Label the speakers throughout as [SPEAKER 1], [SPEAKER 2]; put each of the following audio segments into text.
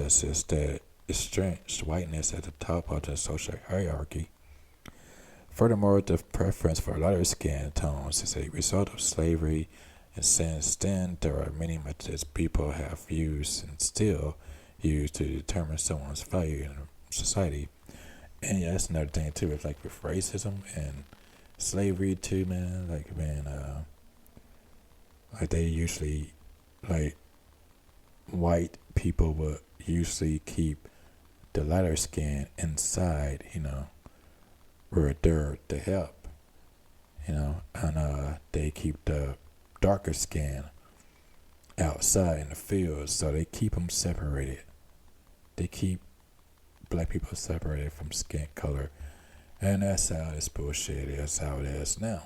[SPEAKER 1] prejudices that estrenched whiteness at the top of the social hierarchy. Furthermore, the preference for lighter skin tones is a result of slavery, and since then, there are many methods people have used and still use to determine someone's value in society. And yeah, that's another thing too, with racism and slavery too, man. Like they usually like white people would usually keep the lighter skin inside, where they're to help, and they keep the darker skin outside in the fields, so they keep them separated. They keep black people separated from skin color, and that's how this bullshit is how it is now.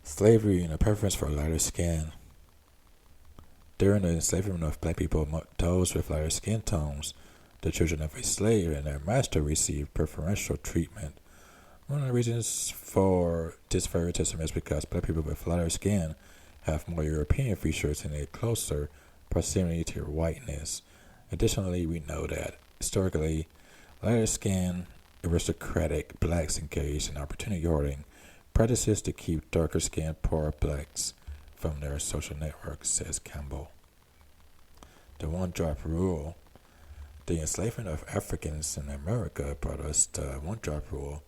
[SPEAKER 1] Slavery and a preference for lighter skin. During the enslavement of black people, those with lighter skin tones, the children of a slave and their master, received preferential treatment. One of the reasons for this favoritism is because black people with lighter skin have more European features and a closer proximity to whiteness. Additionally, we know that historically, lighter skinned aristocratic blacks engaged in opportunity hoarding practices to keep darker skinned poor blacks from their social networks, says Campbell. The one drop rule. The enslavement of Africans in America brought us the one drop rule,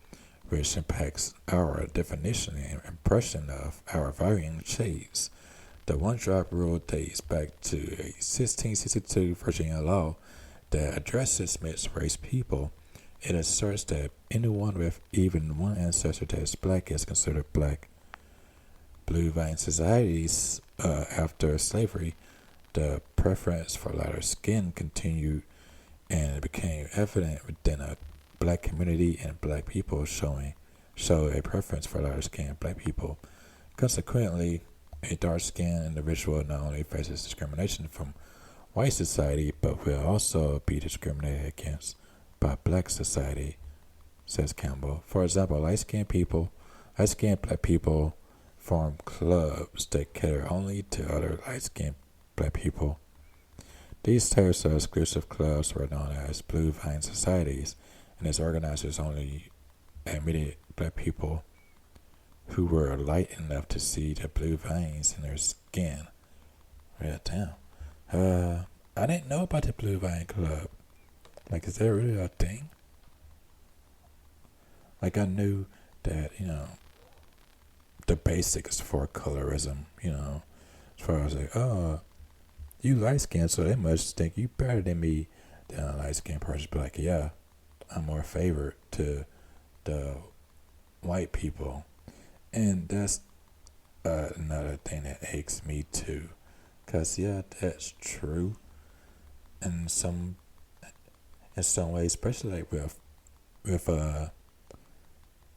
[SPEAKER 1] which impacts our definition and impression of our varying shades. The one drop rule dates back to a 1662 Virginia law that addresses mixed race people. It asserts that anyone with even one ancestor that is black is considered black. Blue vein societies, after slavery, the preference for lighter skin continued, and it became evident within a black community and black people show a preference for lighter skinned black people. Consequently, a dark-skinned individual not only faces discrimination from white society, but will also be discriminated against by black society, says Campbell. For example, light-skinned black people form clubs that cater only to other light-skinned black people. These types of exclusive clubs were known as blue vein societies, and its organizers only admitted black people who were light enough to see the blue veins in their skin. Yeah, damn. I didn't know about the Blue Vein Club. Like, is that really a thing? Like, I knew that, the basics for colorism, as far as like, oh, you light skinned, so they must think you better than me. Then a light skinned person be like, yeah, I'm more favored to the white people. And that's another thing that aches me too. Cause yeah, that's true. In some ways, especially like with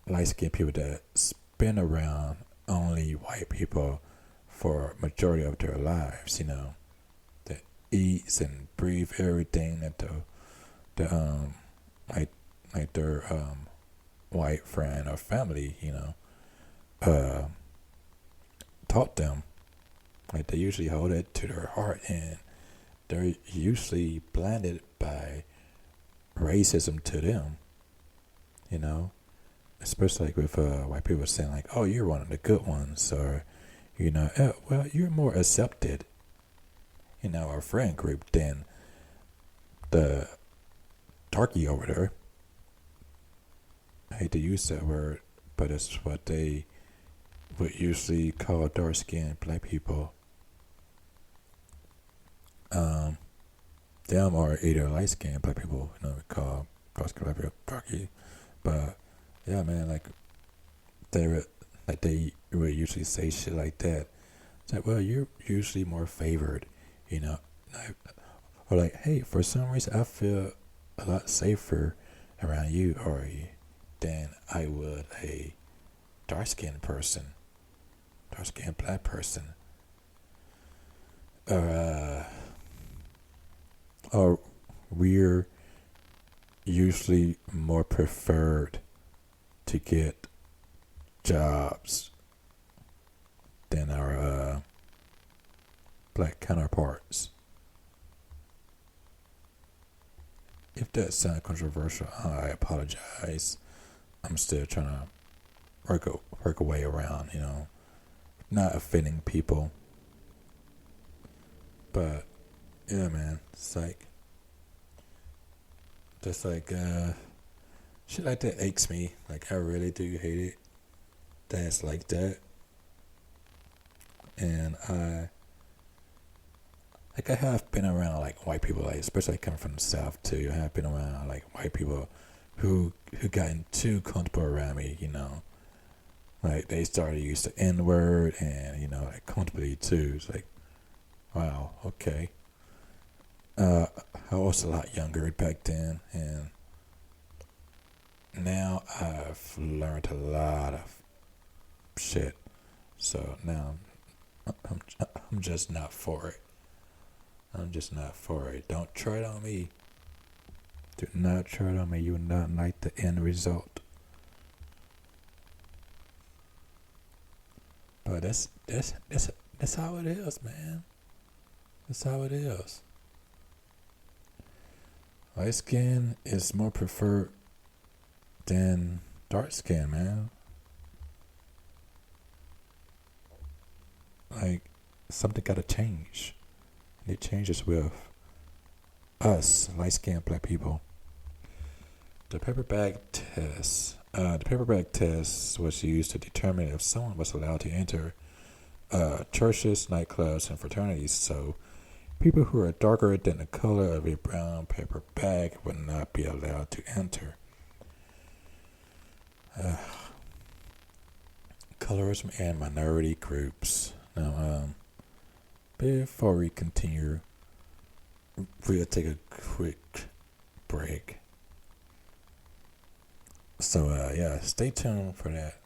[SPEAKER 1] light skinned people that spin around only white people for majority of their lives, that eats and breathe everything that the like their white friend or family, taught them. Like they usually hold it to their heart, and they're usually blinded by racism to them, especially like with white people saying like, oh, you're one of the good ones, or well, you're more accepted in our friend group than the darky over there. I hate to use that word, but it's what they would usually call dark skinned black people. Them or either light skinned black people, we call dark skinned black people darky. But yeah, man, like they would usually say shit like that. It's like, well, you're usually more favored, or like, hey, for some reason I feel a lot safer around you, or than I would a dark skinned person, dark skinned black person, or we're usually more preferred to get jobs than our black counterparts. If that sounds controversial, I apologize. I'm still trying to work a way around, not offending people. But yeah, man, it's like just like shit like that aches me. Like I really do hate it. That's like that, and I have been around like white people, like especially coming from the South too. I have been around like white people who gotten too comfortable around me. Like they started to use the N word and like comfortably too. It's like wow, okay. I was a lot younger back then, and now I've learned a lot of shit. So now I'm, I'm just not for it. I'm just not for it. Don't try it on me. Do not try it on me. You will not like the end result. But that's how it is, man. That's how it is. Light skin is more preferred than dark skin, man. Like something gotta change. And it changes with us, light skinned black people. The paper bag test. The paper bag test was used to determine if someone was allowed to enter churches, nightclubs, and fraternities. So people who are darker than the color of a brown paper bag would not be allowed to enter. Colorism and minority groups. Now, before we continue, we'll take a quick break. So, yeah, stay tuned for that.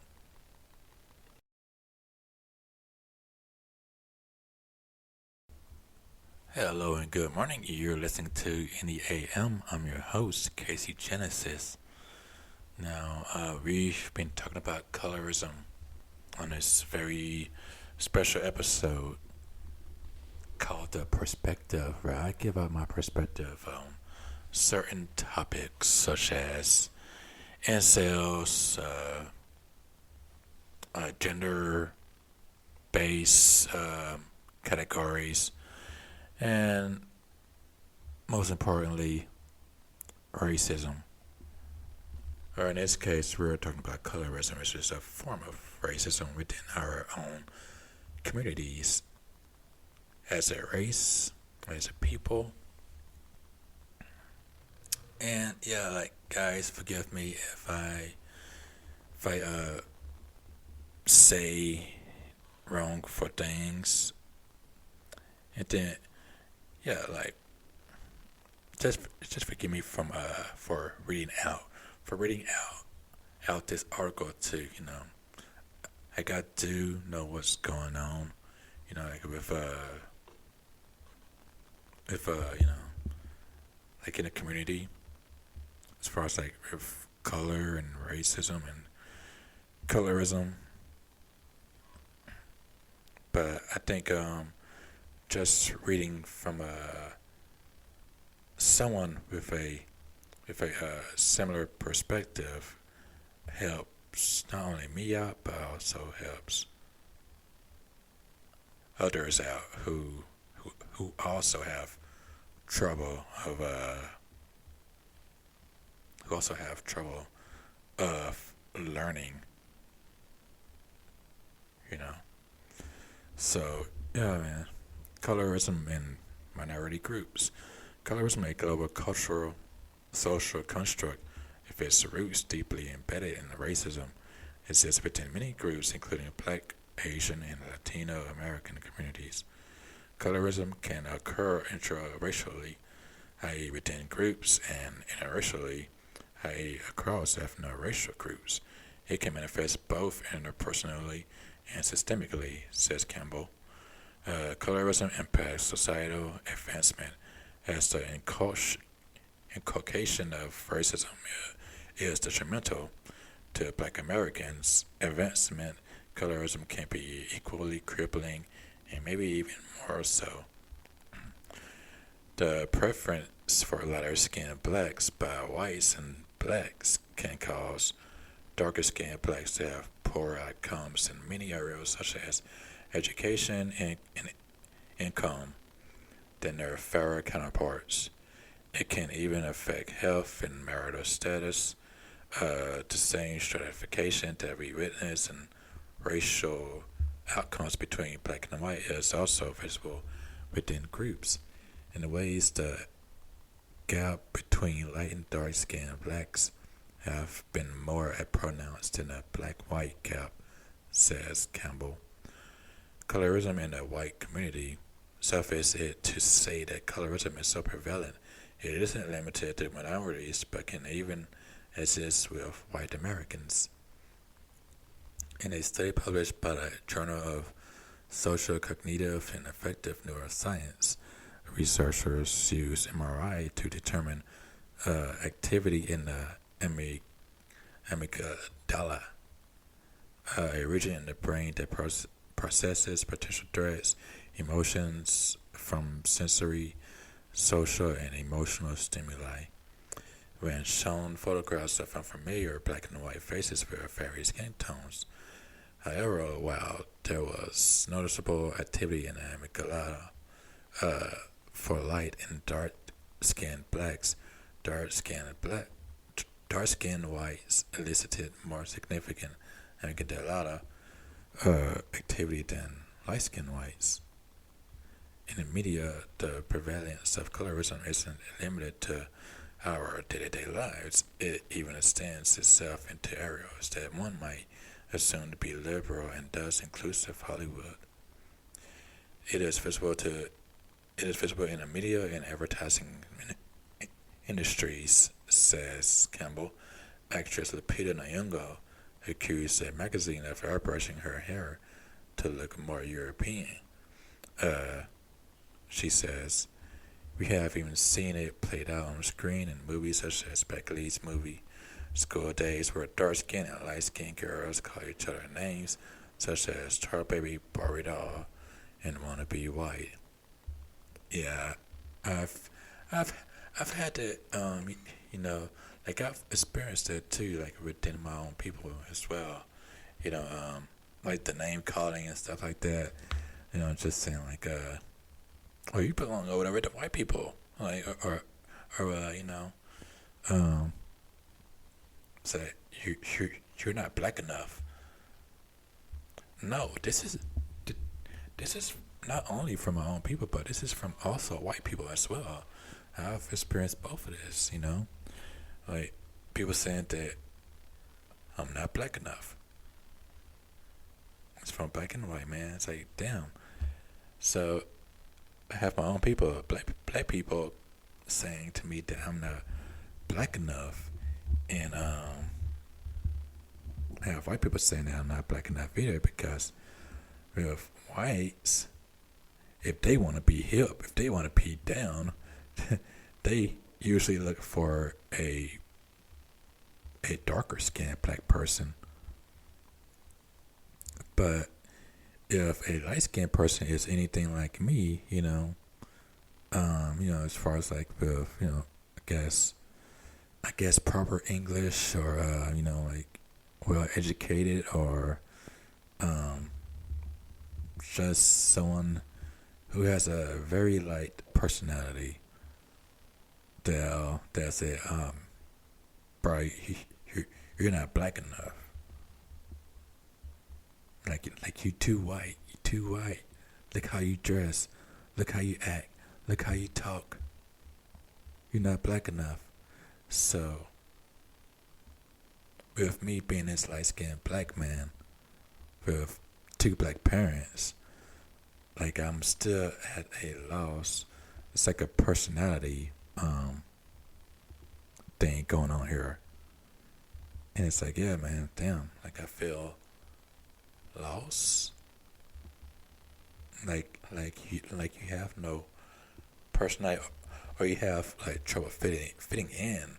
[SPEAKER 1] Hello and good morning. You're listening to NEAM. I'm your host, Casey Genesis. Now, we've been talking about colorism on this very special episode called The Perspective, where I give out my perspective on certain topics such as incels, gender based categories, and most importantly, racism. Or in this case, we're talking about colorism, which is a form of racism within our own communities as a race, as a people. And yeah, like guys, forgive me if I say wrong for things, and then yeah, like just forgive me from for reading out this article too. Like I do know what's going on. Like with like in the community, as far as like with color and racism and colorism. But I think just reading from someone with a similar perspective helps not only me out but also helps others out who also have trouble of who also have trouble of learning, you know. So yeah, man, colorism and minority groups. Colorism is a global cultural social construct with its roots deeply embedded in racism. It exists within many groups, including Black, Asian, and Latino American communities. Colorism can occur intraracially, i.e., within groups, and interracially, i.e., across ethno-racial groups. It can manifest both interpersonally and systemically, says Campbell. Colorism impacts societal advancement as the inculcation of racism is detrimental to Black Americans' advancement. Colorism can be equally crippling and maybe even more so. The preference for lighter skinned blacks by whites and blacks can cause darker skinned blacks to have poor outcomes in many areas such as education and income than their fairer counterparts. It can even affect health and marital status. The same stratification that we witness in racial outcomes between black and white is also visible within groups. In the ways the gap between light and dark skinned blacks have been more pronounced than the black-white gap, says Campbell. Colorism in the white community suffice it to say that colorism is so prevalent it isn't limited to minorities but can even exist with white Americans. In a study published by the Journal of Social Cognitive and Affective Neuroscience, researchers used MRI to determine activity in the amygdala, a region in the brain that processes potential threats, emotions from sensory, social, and emotional stimuli. When shown photographs of unfamiliar black and white faces with various skin tones. However, while there was noticeable activity in the amygdala for light and dark-skinned blacks, dark-skinned whites elicited more significant amygdala activity than light-skinned whites. In the media, the prevalence of colorism isn't limited to our day-to-day lives. It even extends itself into areas that one might assume to be liberal and thus inclusive Hollywood. It is visible in the media and advertising industries, says Campbell. Actress Lupita Nyong'o accused a magazine of airbrushing her hair to look more European. She says, "We have even seen it played out on screen in movies such as Spike Lee's movie School Days, where dark-skinned and light-skinned girls call each other names such as Tar Baby, Barbie Doll, and Wanna Be White." Yeah, I've had to like I've experienced it too, like within my own people as well. Like the name calling and stuff like that. Just saying like oh, you belong over there with the white people, like or say you're not black enough. No, this is not only from my own people, but this is from also white people as well. I've experienced both of this, like people saying that I'm not black enough. It's from black and white, man. It's like, damn. So I have my own people, black people, saying to me that I'm not black enough, and I have white people saying that I'm not black enough either, because with whites, if they want to be hip, if they want to be down, they usually look for a darker skinned black person. But if a light skinned person is anything like me, as far as like with, I guess proper English, or like well educated, or just someone who has a very light personality, they'll say, bro, you're not black enough. Like you too white. Look how you dress. Look how you act. Look how you talk. You're not black enough. So, with me being this light-skinned black man with two black parents, like I'm still at a loss. It's like a personality thing going on here. And it's like, yeah, man, damn. Like I feel lost. Like you have no personality, or you have like trouble fitting in,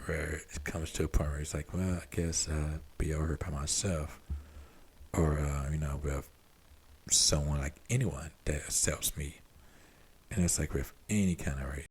[SPEAKER 1] where it comes to a point where it's like, well, I guess I'll be over here by myself, or with someone, like anyone that accepts me. And it's like with any kind of race.